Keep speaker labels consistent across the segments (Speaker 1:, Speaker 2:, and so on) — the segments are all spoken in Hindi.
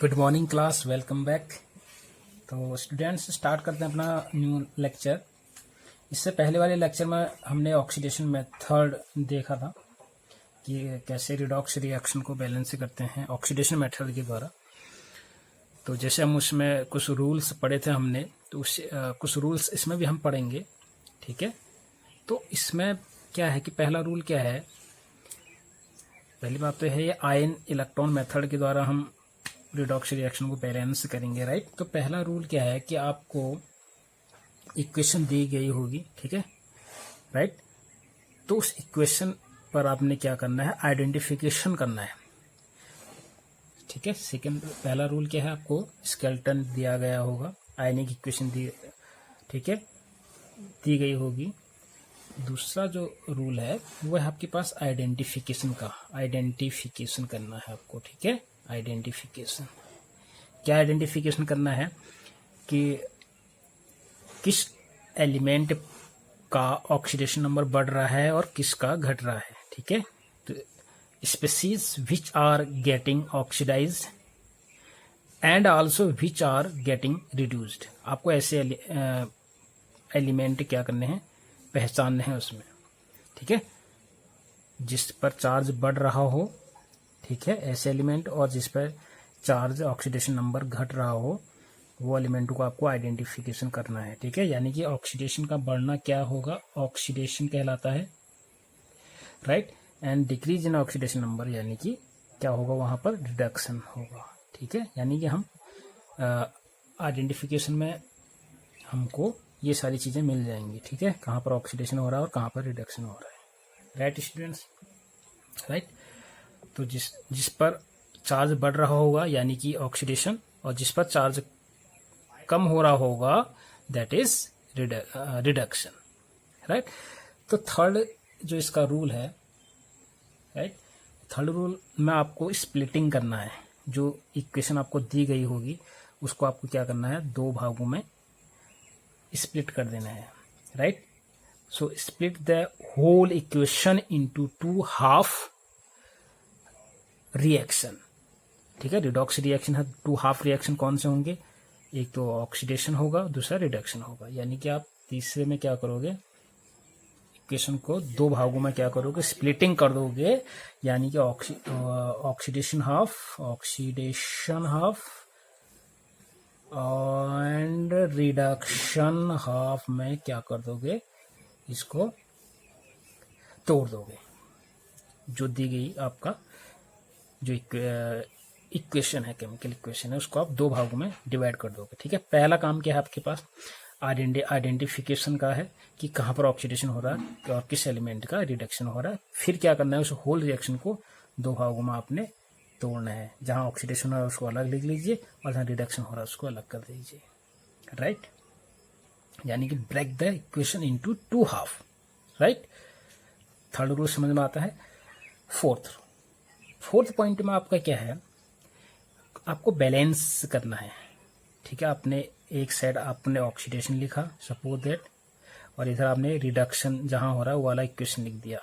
Speaker 1: Good morning class, welcome back. तो स्टूडेंट्स स्टार्ट करते हैं अपना न्यू लेक्चर। इससे पहले वाले लेक्चर में हमने ऑक्सीडेशन मेथड देखा था कि कैसे रिडॉक्स रिएक्शन को बैलेंस करते हैं ऑक्सीडेशन मेथड के द्वारा। तो जैसे हम उसमें कुछ रूल्स पढ़े थे हमने, तो कुछ रूल्स इसमें भी हम पढ़ेंगे। ठीक है, तो इसमें क्या है कि पहला रूल क्या है, पहली बात तो है ये आयन इलेक्ट्रॉन मेथड के द्वारा हम रिडॉक्स रिएक्शन को बैलेंस करेंगे, राइट। तो पहला रूल क्या है कि आपको इक्वेशन दी गई होगी, ठीक है, राइट। तो उस इक्वेशन पर आपने क्या करना है, आइडेंटिफिकेशन करना है, ठीक है। सेकंड, पहला रूल क्या है, आपको स्केलेटन दिया गया होगा, आयनिक इक्वेशन दी, ठीक है, दी गई होगी। दूसरा जो रूल है वो है आपके पास आइडेंटिफिकेशन का, आइडेंटिफिकेशन करना है आपको, ठीक है। आइडेंटिफिकेशन क्या आइडेंटिफिकेशन करना है कि किस एलिमेंट का ऑक्सीडेशन नंबर बढ़ रहा है और किसका घट रहा है, ठीक है। तो species which are getting oxidised and also which are getting reduced, आपको ऐसे एलिमेंट क्या करने हैं, पहचानने हैं उसमें, ठीक है, जिस पर चार्ज बढ़ रहा हो, ठीक है, ऐसे एलिमेंट, और जिस पर चार्ज ऑक्सीडेशन नंबर घट रहा हो, वो एलिमेंट को आपको आइडेंटिफिकेशन करना है, ठीक है। यानी कि ऑक्सीडेशन का बढ़ना क्या होगा, ऑक्सीडेशन कहलाता है, right. And decrease in oxidation number यानी कि क्या होगा, वहां पर रिडक्शन होगा, ठीक है। यानी कि हम आइडेंटिफिकेशन में हमको ये सारी चीजें मिल जाएंगी, ठीक है, कहाँ पर ऑक्सीडेशन हो रहा है और कहाँ पर रिडक्शन हो रहा है, राइट स्टूडेंट्स, राइट। तो जिस पर चार्ज बढ़ रहा होगा यानी कि ऑक्सीडेशन, और जिस पर चार्ज कम हो रहा होगा दैट इज रिडक्शन, राइट। तो थर्ड जो इसका रूल है, राइट, थर्ड रूल में आपको स्प्लिटिंग करना है। जो इक्वेशन आपको दी गई होगी उसको आपको क्या करना है, दो भागों में स्प्लिट कर देना है, right. So split the whole equation into two half reaction, ठीक है। रिडॉक्स रिएक्शन है, टू हाफ रिएक्शन कौन से होंगे, एक तो ऑक्सीडेशन होगा, दूसरा रिडक्शन होगा। यानी कि आप तीसरे में क्या करोगे, इक्वेशन को दो भागों में क्या करोगे, स्प्लिटिंग कर दोगे। यानी कि oxidation half and reduction half में क्या कर दोगे, इसको तोड़ दोगे। जो दी गई आपका जो इक्वेशन है, केमिकल इक्वेशन है, उसको आप दो भागों में डिवाइड कर दोगे, ठीक है। पहला काम क्या है आपके पास, आइडेंटिफिकेशन का है कि कहाँ पर ऑक्सीडेशन हो रहा है और किस एलिमेंट का रिडक्शन हो रहा है। फिर क्या करना है, उस होल रिएक्शन को दो भागों में आपने तोड़ना है। जहाँ ऑक्सीडेशन हो रहा है उसको अलग लिख लीजिए और जहाँ रिडक्शन हो रहा है उसको अलग कर दीजिए, राइट। यानी कि break the equation into two half, right. Third rule समझ में आता है। फोर्थ पॉइंट में आपका क्या है, आपको बैलेंस करना है, ठीक है। आपने एक साइड आपने ऑक्सीडेशन लिखा, सपोज दैट, और इधर आपने रिडक्शन जहां हो रहा है वो वाला इक्वेशन लिख दिया।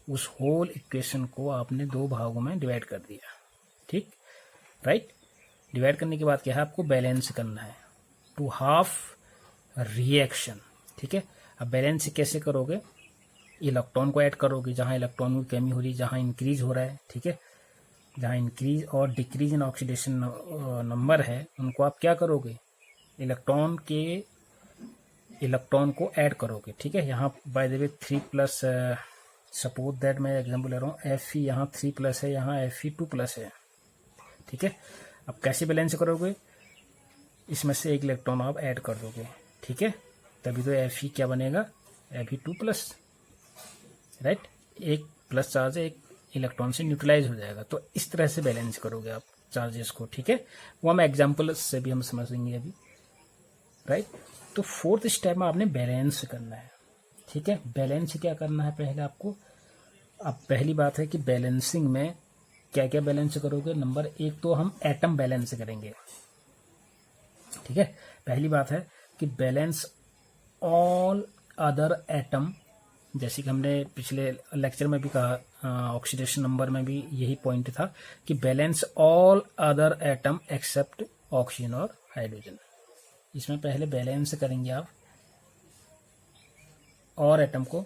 Speaker 1: उस होल इक्वेशन को आपने दो भागों में डिवाइड कर दिया, ठीक, राइट। डिवाइड करने के बाद क्या है, आपको बैलेंस करना है, टू हाफ रिएक्शन, ठीक है। अब बैलेंस कैसे करोगे, इलेक्ट्रॉन को ऐड करोगे, जहां इलेक्ट्रॉन की कमी हो रही है, जहां इंक्रीज हो रहा है, ठीक है, जहां इंक्रीज और डिक्रीज इन ऑक्सीडेशन नंबर है, उनको आप क्या करोगे, इलेक्ट्रॉन को ऐड करोगे, ठीक है। यहाँ by the way 3+, suppose that मैं एग्जांपल ले रहा हूँ, Fe यहाँ 3+ है, यहाँ Fe 2+ है, ठीक है। अब कैसे बैलेंस करोगे, इसमें से एक इलेक्ट्रॉन आप ऐड कर दोगे, ठीक है, तभी तो Fe क्या बनेगा, Fe 2+, राइट। एक प्लस चार्ज एक इलेक्ट्रॉन से न्यूट्रलाइज हो जाएगा। तो इस तरह से बैलेंस करोगे आप चार्जेस को, ठीक है। वो हम एग्जांपल से भी हम समझेंगे अभी, राइट। तो फोर्थ स्टेप में आपने बैलेंस करना है, ठीक है। बैलेंस क्या करना है पहले आपको, अब पहली बात है कि बैलेंसिंग में क्या क्या बैलेंस करोगे। नंबर एक तो हम एटम बैलेंस करेंगे, ठीक है। पहली बात है कि बैलेंस ऑल अदर एटम जैसे कि हमने पिछले लेक्चर में भी कहा, ऑक्सीडेशन नंबर में भी यही पॉइंट था कि balance all other atom except oxygen और हाइड्रोजन। इसमें पहले बैलेंस करेंगे आप और एटम को,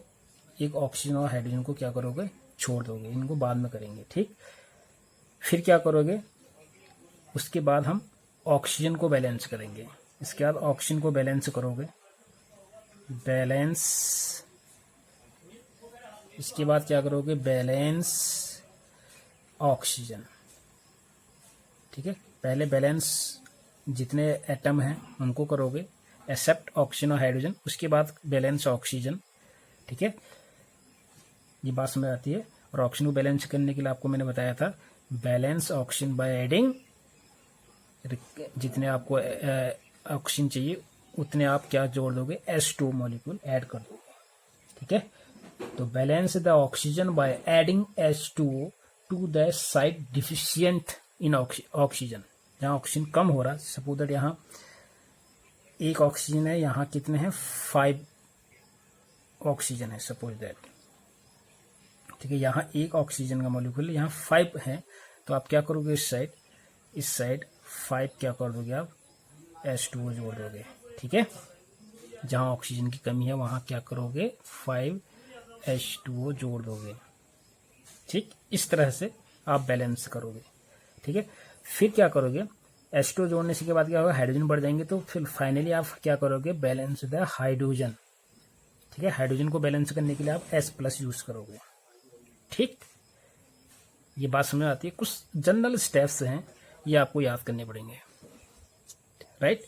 Speaker 1: एक ऑक्सीजन और हाइड्रोजन को क्या करोगे, छोड़ दोगे, इनको बाद में करेंगे, ठीक। फिर क्या करोगे, उसके बाद हम ऑक्सीजन को बैलेंस करेंगे। इसके बाद ऑक्सीजन को बैलेंस करोगे, बैलेंस, इसके बाद क्या करोगे, बैलेंस ऑक्सीजन, ठीक है। पहले बैलेंस जितने एटम हैं उनको करोगे एक्सेप्ट ऑक्सीजन और हाइड्रोजन, उसके बाद बैलेंस ऑक्सीजन, ठीक है। ये बात समझ आती है। और ऑक्सीजन को बैलेंस करने के लिए आपको मैंने बताया था बैलेंस ऑक्सीजन बाय एडिंग, जितने आपको ऑक्सीजन चाहिए उतने आप क्या जोड़ दोगे, H2 मॉलिक्यूल ऐड कर दोगे, ठीक है। तो balance the oxygen by adding H2O to the side deficient in oxygen. जहाँ ऑक्सीजन कम हो रहा, सपोज दैट यहाँ एक ऑक्सीजन है, यहाँ कितने हैं, 5 ऑक्सीजन है सपोज दैट, ठीक है। यहाँ एक ऑक्सीजन का मॉलिक्यूल, यहाँ 5 है, तो आप क्या करोगे, इस साइड 5 क्या कर दोगे आप, H2O जोड़ दोगे, ठीक है। जहाँ ऑक्सीजन की कमी है वहाँ क्या करोगे, 5 H2O जोड़ दोगे, ठीक। इस तरह से आप बैलेंस करोगे, ठीक है। फिर क्या करोगे, H2O जोड़ने से के बाद क्या होगा, हाइड्रोजन बढ़ जाएंगे, तो फिर फाइनली आप क्या करोगे, बैलेंस द हाइड्रोजन, ठीक है। हाइड्रोजन को बैलेंस करने के लिए आप H+ यूज करोगे, ठीक। ये बात समझ आती है। कुछ जनरल स्टेप्स हैं, ये आपको याद करने पड़ेंगे, राइट।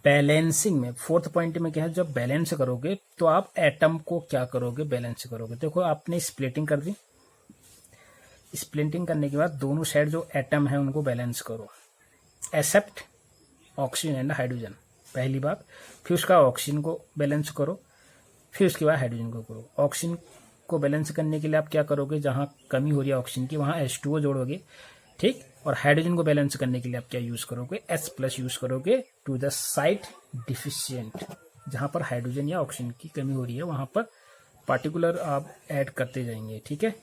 Speaker 1: बैलेंसिंग में 4th पॉइंट में क्या है, जब बैलेंस करोगे तो आप एटम को क्या करोगे, बैलेंस करोगे। देखो आपने स्प्लिटिंग कर दी, स्प्लिटिंग करने के बाद दोनों साइड जो एटम है उनको बैलेंस करो, एक्सेप्ट ऑक्सीजन एंड हाइड्रोजन, पहली बात। फिर उसका ऑक्सीजन को बैलेंस करो, फिर उसके बाद हाइड्रोजन को करो। ऑक्सीजन को बैलेंस करने के लिए आप क्या करोगे, जहाँ कमी हो रही है ऑक्सीजन की वहाँ H2O जोड़ोगे, ठीक। और हाइड्रोजन को बैलेंस करने के लिए आप क्या यूज करोगे, H+ यूज करोगे टू द साइट डिफिशियंट, जहाँ पर हाइड्रोजन या ऑक्सीजन की कमी हो रही है वहाँ पर पार्टिकुलर आप ऐड करते जाएंगे, ठीक है।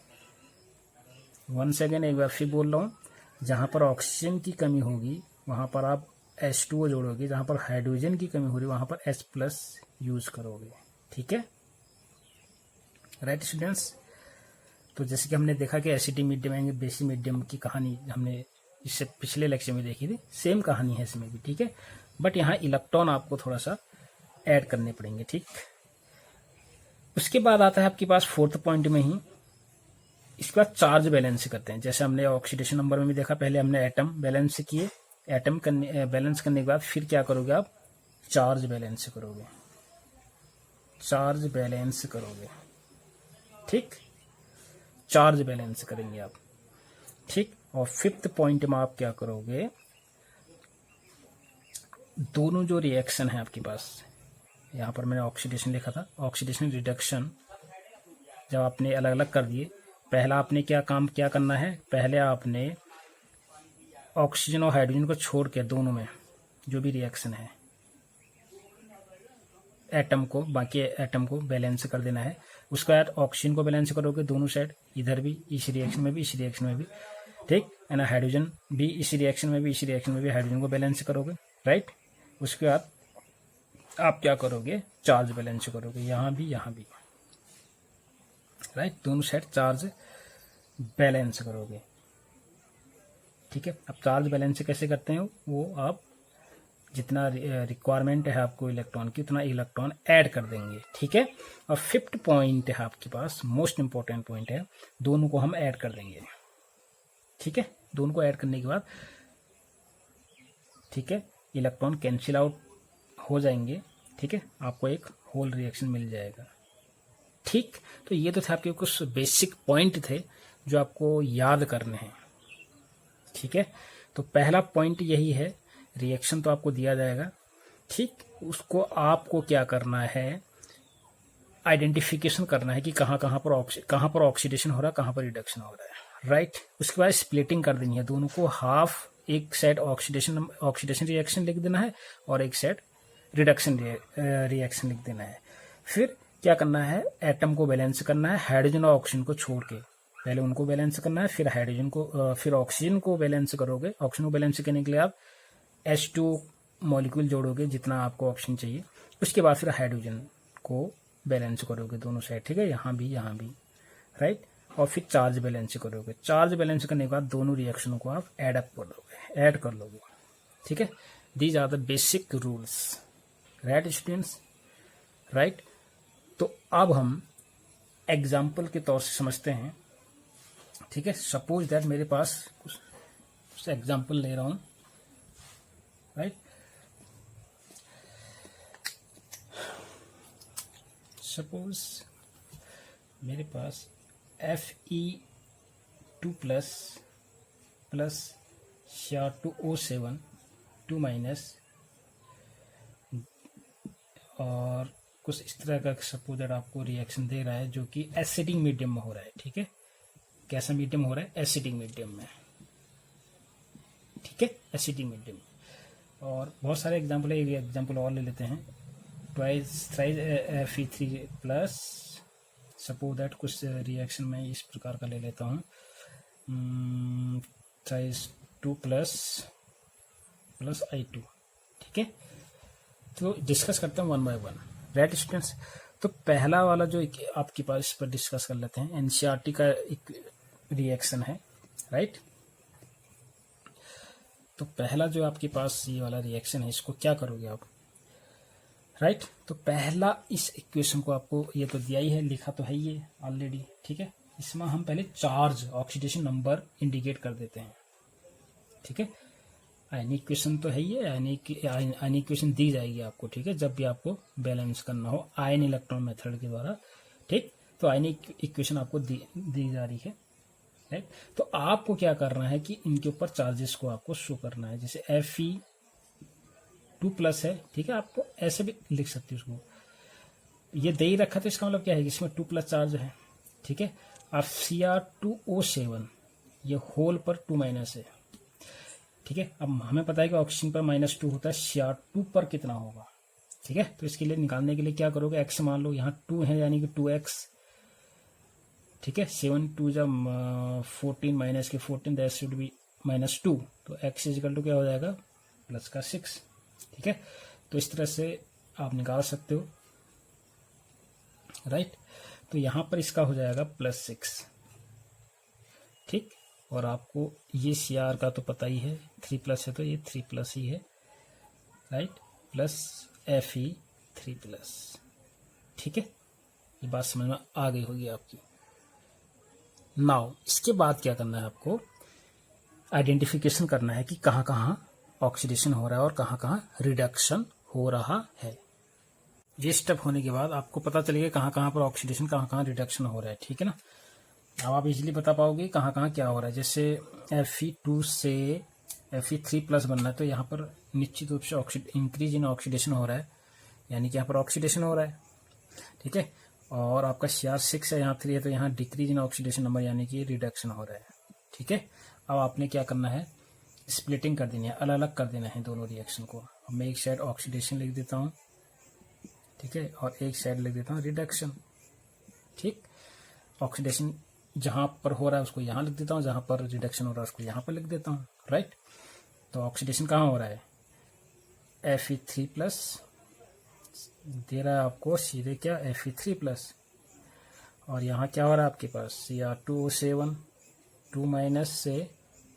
Speaker 1: वन सेकेंड, एक बार फिर बोल रहा हूँ, जहाँ पर ऑक्सीजन की कमी होगी वहाँ पर आप H2O जोड़ोगे, जहाँ पर हाइड्रोजन की कमी हो रही है वहाँ पर H+ यूज करोगे, ठीक है, राइट स्टूडेंट्स। तो जैसे कि हमने देखा कि acidic medium and basic medium की कहानी हमने इससे पिछले लेक्चर में देखी थी, सेम कहानी है इसमें भी, ठीक है। बट यहाँ इलेक्ट्रॉन आपको थोड़ा सा ऐड करने पड़ेंगे, ठीक। उसके बाद आता है आपके पास 4th पॉइंट में ही, इसके बाद चार्ज बैलेंस करते हैं। जैसे हमने ऑक्सीडेशन नंबर में भी देखा, पहले हमने एटम बैलेंस किए, एटम बैलेंस करने के बाद फिर क्या करोगे आप, चार्ज बैलेंस करोगे, चार्ज बैलेंस करोगे, ठीक। चार्ज बैलेंस करेंगे आप, ठीक। और 5th पॉइंट में आप क्या करोगे, दोनों जो रिएक्शन है आपके पास, यहाँ पर मैंने ऑक्सीडेशन लिखा था, ऑक्सीडेशन रिडक्शन जब आपने अलग अलग कर दिए, पहला आपने क्या करना है, पहले आपने ऑक्सीजन और हाइड्रोजन को छोड़ के दोनों में जो भी रिएक्शन है एटम को, बाकी एटम को बैलेंस कर देना है। उसके बाद ऑक्सीजन को बैलेंस करोगे दोनों साइड, इधर भी, इस रिएक्शन में भी, इस रिएक्शन में भी, ठीक है ना। हाइड्रोजन भी इस रिएक्शन में भी, इस रिएक्शन में भी हाइड्रोजन को बैलेंस करोगे, राइट। उसके बाद आप क्या करोगे, चार्ज बैलेंस करोगे, यहाँ भी यहाँ भी, राइट। दोनों साइड चार्ज बैलेंस करोगे, ठीक है। अब चार्ज बैलेंस कैसे करते हैं, वो आप जितना रिक्वायरमेंट है आपको इलेक्ट्रॉन की उतना इलेक्ट्रॉन ऐड कर देंगे, ठीक है। और 5th पॉइंट है आपके पास, मोस्ट इंपॉर्टेंट पॉइंट है, दोनों को हम ऐड कर देंगे, ठीक है। दोनों को ऐड करने के बाद, ठीक है, इलेक्ट्रॉन कैंसिल आउट हो जाएंगे, ठीक है, आपको एक होल रिएक्शन मिल जाएगा, ठीक। तो ये तो थे आपके कुछ बेसिक पॉइंट थे जो आपको याद करने हैं, ठीक है। तो पहला पॉइंट यही है, रिएक्शन तो आपको दिया जाएगा, ठीक। उसको आपको क्या करना है, आइडेंटिफिकेशन करना है कि कहाँ पर ऑक्सीडेशन हो रहा है, कहाँ पर रिडक्शन हो रहा है, राइट। उसके बाद स्प्लिटिंग कर देनी है दोनों को, हाफ, एक साइड ऑक्सीडेशन रिएक्शन लिख देना है और एक साइड रिडक्शन रिएक्शन लिख देना है। फिर क्या करना है, एटम को बैलेंस करना है हाइड्रोजन और ऑक्सीजन को छोड़ के। पहले उनको बैलेंस करना है, फिर हाइड्रोजन को, फिर ऑक्सीजन को बैलेंस करोगे। ऑक्सीजन को बैलेंस करने के लिए आप H2 मॉलिक्यूल जोड़ोगे जितना आपको ऑक्सीजन चाहिए। उसके बाद फिर हाइड्रोजन को बैलेंस करोगे दोनों साइड, ठीक है, यहाँ भी राइट। और फिर चार्ज बैलेंस करोगे। चार्ज बैलेंस करने के बाद दोनों रिएक्शनों को आप ऐड कर लोगे, ठीक है। These are the basic rules, right students, right. तो अब हम एग्जाम्पल के तौर से समझते हैं, ठीक है। सपोज दैट मेरे पास कुछ एग्जाम्पल ले रहा हूं, राइट। सपोज मेरे पास Fe2 प्लस Cr2O7 2 माइनस और कुछ इस तरह का सपोज दैट आपको रिएक्शन दे रहा है जो कि एसिडिक मीडियम में हो रहा है, ठीक है। कैसा मीडियम हो रहा है, एसिडिक मीडियम में, ठीक है, एसिडिक मीडियम। और बहुत सारे एग्जाम्पल है, एक एग्जाम्पल और ले लेते हैं। Twice thrice Fe3 plus, suppose that कुछ रिएक्शन में इस प्रकार का ले लेता हूँ, थ्राइस 2 प्लस I2, ठीक है। तो डिस्कस करते हैं one by one, right students. तो पहला वाला जो आपके पास, इस पर डिस्कस कर लेते हैं। एनसीईआरटी का एक रिएक्शन है, राइट। तो पहला जो आपके पास ये वाला रिएक्शन है, इसको क्या करोगे आप, राइट। तो पहला इस इक्वेशन को आपको ये तो दिया ही है, लिखा तो है ये ऑलरेडी, ठीक है। इसमें हम पहले चार्ज ऑक्सीडेशन नंबर इंडिकेट कर देते हैं, ठीक है। आयनिक इक्वेशन तो है ही है, आयनिक इक्वेशन दी जाएगी आपको, ठीक है, जब भी आपको बैलेंस करना हो आयन इलेक्ट्रॉन मेथड के द्वारा, ठीक। तो आयनिक इक्वेशन आपको दी जा रही है, राइट। तो आपको क्या करना है कि इनके ऊपर चार्जेस को आपको शो करना है। जैसे Fe2 प्लस है, ठीक है, आपको ऐसे भी लिख सकते हो उसको, ये दे ही रखा, तो इसका मतलब क्या है कि इसमें 2 प्लस चार्ज है, ठीक है। अब Cr2O7 ये होल पर 2 माइनस है, ठीक है। अब हमें पता है कि ऑक्सीजन पर -2 होता है, Cr2 पर कितना होगा, ठीक है। तो इसके लिए निकालने के लिए क्या करोगे, x मान लो, यहाँ 2 है यानी कि 2x, ठीक है। 7 2 जब 14 माइनस के 14 दैट शुड बी -2, तो x इजिकल टू क्या हो जाएगा, प्लस का 6, ठीक है। तो इस तरह से आप निकाल सकते हो, राइट। तो यहां पर इसका हो जाएगा +6, ठीक। और आपको ये Cr का तो पता ही है, 3 प्लस है तो ये 3 प्लस ही है, राइट, प्लस Fe3 प्लस, ठीक है। ये बात समझ में आ गई होगी आपकी। नाउ इसके बाद क्या करना है, आपको आइडेंटिफिकेशन करना है कि कहाँ कहाँ ऑक्सीडेशन हो रहा है और कहाँ कहाँ रिडक्शन हो रहा है। ये स्टेप होने के बाद आपको पता चलेगा कहाँ कहाँ पर ऑक्सीडेशन, कहाँ कहाँ रिडक्शन हो रहा है, ठीक है ना। अब आप इजीली बता पाओगे कहाँ कहाँ क्या हो रहा है। जैसे Fe2 से Fe3 प्लस बनना है, तो यहाँ पर निश्चित रूप से इंक्रीज इन ऑक्सीडेशन हो रहा है, यानी कि यहाँ पर ऑक्सीडेशन हो रहा है, ठीक है। और आपका Cr6 है, यहाँ 3 है, तो यहाँ डिक्रीज इन ऑक्सीडेशन नंबर यानी कि रिडक्शन हो रहा है, ठीक है। अब आपने क्या करना है, स्प्लिटिंग कर देनी है, अलग अलग कर देना है दोनों रिएक्शन को। अब मैं एक साइड ऑक्सीडेशन लिख देता हूँ, ठीक है, और एक साइड लिख देता हूँ रिडक्शन, ठीक। ऑक्सीडेशन जहां पर हो रहा है उसको यहाँ लिख देता हूँ, जहां पर रिडक्शन हो रहा है उसको यहाँ पर लिख देता हूँ, राइट। तो ऑक्सीडेशन कहाँ हो रहा है, Fe3 प्लस दे रहा है आपको सीधे क्या, Fe3 प्लस, और यहाँ क्या हो रहा है आपके पास Cr2O7 2 माइनस से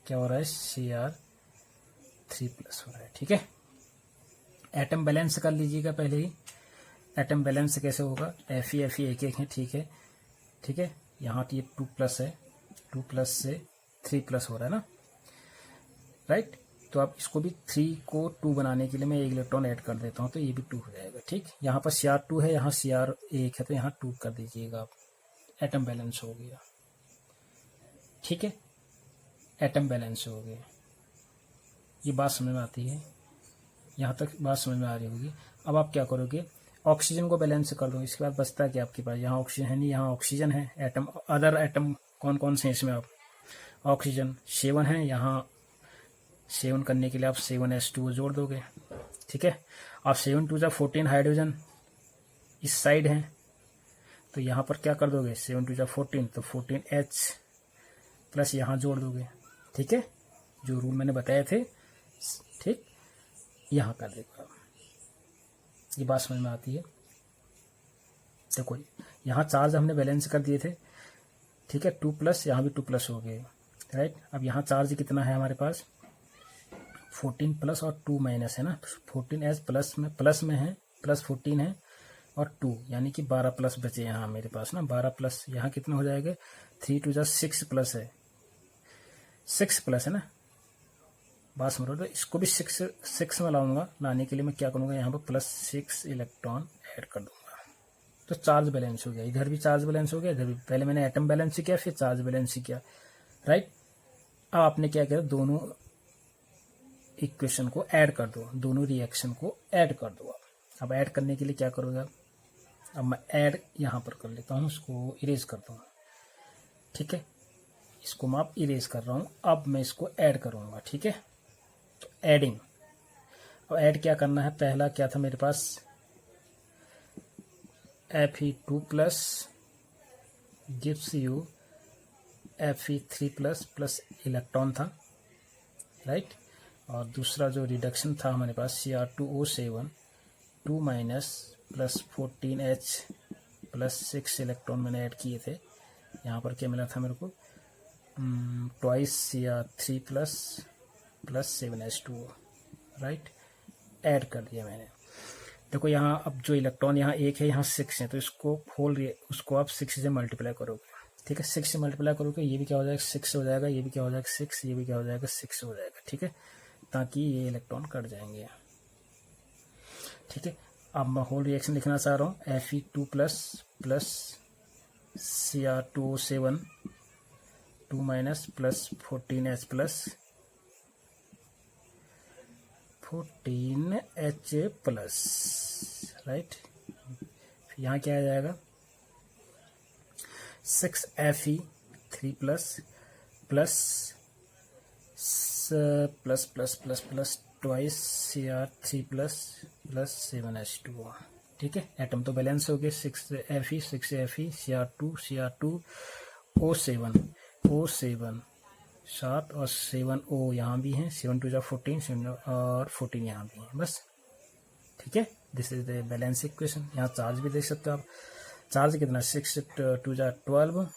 Speaker 1: क्या हो रहा है, Cr3 प्लस हो रहा है, ठीक है। एटम बैलेंस कर लीजिएगा पहले ही। एटम बैलेंस कैसे होगा, Fe एक एक है, ठीक है, ठीक है। यहाँ ये 2 प्लस है, 2 प्लस से 3 प्लस हो रहा है ना, राइट। तो आप इसको भी 3 को 2 बनाने के लिए मैं एक इलेक्ट्रॉन ऐड कर देता हूँ, तो ये भी 2 हो जाएगा, ठीक। यहाँ पर Cr2 है, यहाँ Cr एक है, तो यहाँ 2 कर दीजिएगा आप, एटम बैलेंस हो गया, ठीक है। एटम बैलेंस हो गया, ये बात समझ में आती है, यहाँ तक बात समझ में आ रही होगी। अब आप क्या करोगे, ऑक्सीजन को बैलेंस कर दो। इसके बाद बचता है कि आपके पास यहाँ ऑक्सीजन है नहीं, यहाँ ऑक्सीजन है, एटम अदर एटम कौन कौन से हैं इसमें, आप ऑक्सीजन 7 है, यहाँ 7 करने के लिए आप 7s2 जोड़ दोगे, ठीक है। आप 7 2 14 हाइड्रोजन इस साइड है, तो यहाँ पर क्या कर दोगे, 7 2 14, तो 14H प्लस यहाँ जोड़ दोगे। ठीक है, जो रूल मैंने बताए थे, ठीक, यहाँ कर देगा। ये बात समझ में आती है। देखो यहाँ चार्ज हमने बैलेंस कर दिए थे, ठीक है, 2 प्लस, यहाँ भी 2 प्लस हो गए, राइट। अब यहाँ चार्ज कितना है हमारे पास, 14 प्लस और 2 माइनस है ना, 14H प्लस में है, प्लस 14 है और 2, यानी कि 12 प्लस बचे यहाँ मेरे पास ना, 12 प्लस यहाँ कितना हो जाएगा, 3 2 6 प्लस है, 6 प्लस है ना, बात समझ रहे हो। तो इसको भी 6 में लाऊंगा, लाने के लिए मैं क्या करूँगा, यहाँ पर प्लस 6 इलेक्ट्रॉन ऐड कर दूंगा। तो चार्ज बैलेंस हो गया, इधर भी चार्ज बैलेंस हो गया, इधर भी। पहले मैंने एटम बैलेंस किया, फिर चार्ज बैलेंस किया, राइट। अब आपने क्या किया, दोनों इक्वेशन को ऐड कर दो, दोनों रिएक्शन को ऐड कर दो। अब ऐड करने के लिए क्या करोगे, अब मैं ऐड यहाँ पर कर लेता हूँ, इसको इरेज करता हूँ। ठीक है, इसको मैं अब इरेज कर रहा हूँ। अब मैं इसको ऐड करूँगा। ठीक है, तो एडिंग, अब ऐड क्या करना है, पहला क्या था मेरे पास, Fe2 plus gives you Fe3 plus plus electron था, राइट। और दूसरा जो रिडक्शन था हमारे पास Cr2O7 2 minus plus 14H plus 6 electron मैंने ऐड किए थे। यहाँ पर क्या मिला था मेरे को, twice Cr3 plus plus 7H2O, right, add कर दिया मैंने। देखो यहाँ अब जो इलेक्ट्रॉन यहाँ 1 है, यहाँ 6 है, तो इसको उसको आप 6 से मल्टीप्लाई करोगे। ठीक है, 6 से मल्टीप्लाई करोगे, ये भी क्या हो जाएगा, 6 हो जाएगा, ये भी क्या हो जाएगा 6, ये भी क्या हो जाएगा 6 हो जाएगा। ठीक है, ताकि ये इलेक्ट्रॉन कट जाएंगे। ठीक है, अब मैं होल रिएक्शन लिखना चाह रहा हूँ, Fe2 plus plus Cr2O7 2 minus plus 14H plus 14H plus, right. यहाँ क्या आ जाएगा, 6Fe3 plus plus plus plus plus plus twice Cr3 plus plus 7H2O। ठीक है, एटम तो बैलेंस हो गए, 6Fe 6Fe Cr2 O7 7 और 7O यहाँ भी हैं, 7 2 14 और 14 यहाँ भी हैं, बस। ठीक है, this is the balance equation. यहाँ चार्ज भी देख सकते हो आप, चार्ज कितना, 6 2 12,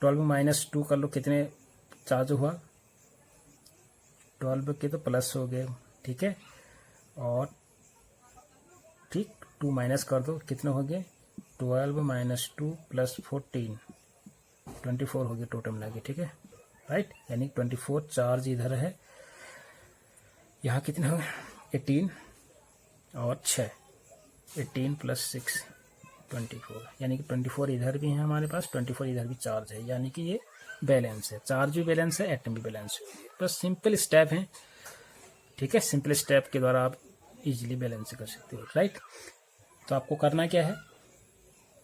Speaker 1: 12 माइनस 2 कर लो, कितने चार्ज हुआ, 12 के तो प्लस हो गए। ठीक है, और ठीक 2 माइनस कर दो, कितने हो गए, 12 माइनस 2 प्लस 14 24 हो गए टोटल मिला के। ठीक है, राइट, यानी 24 चार्ज इधर है, यहाँ कितने हो गए 18 और 6, 18 प्लस 6 24, यानी कि 24 इधर भी है हमारे पास, 24 इधर भी चार्ज है, यानी कि ये बैलेंस है, चार्ज भी बैलेंस है, एटम भी बैलेंस है। बस सिंपल स्टेप है। ठीक है, सिंपल स्टेप के द्वारा आप इजीली बैलेंस कर सकते हो, राइट। तो आपको करना क्या है,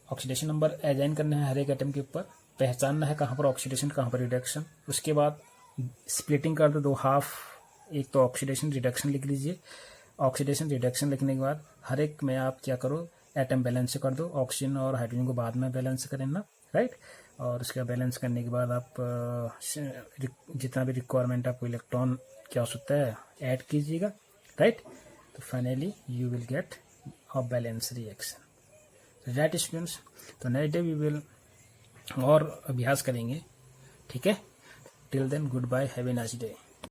Speaker 1: ऑक्सीडेशन नंबर असाइन करना है हर एक एटम के ऊपर, पहचानना है कहाँ पर ऑक्सीडेशन कहाँ पर रिडक्शन, उसके बाद स्प्लिटिंग कर दो हाफ, एक तो ऑक्सीडेशन रिडक्शन लिख लीजिए, ऑक्सीडेशन रिडक्शन लिखने के बाद हर एक में आप क्या करो, एटम बैलेंस कर दो, ऑक्सीजन और हाइड्रोजन को बाद में बैलेंस करना, राइट। और उसका बैलेंस करने के बाद आप जितना भी रिक्वायरमेंट आपको इलेक्ट्रॉन की आवश्यकता है ऐड कीजिएगा, राइट। तो finally you will get a balance reaction, right students. तो नेक्स्ट डे वी विल और अभ्यास करेंगे। ठीक है, till then good bye, have a nice day.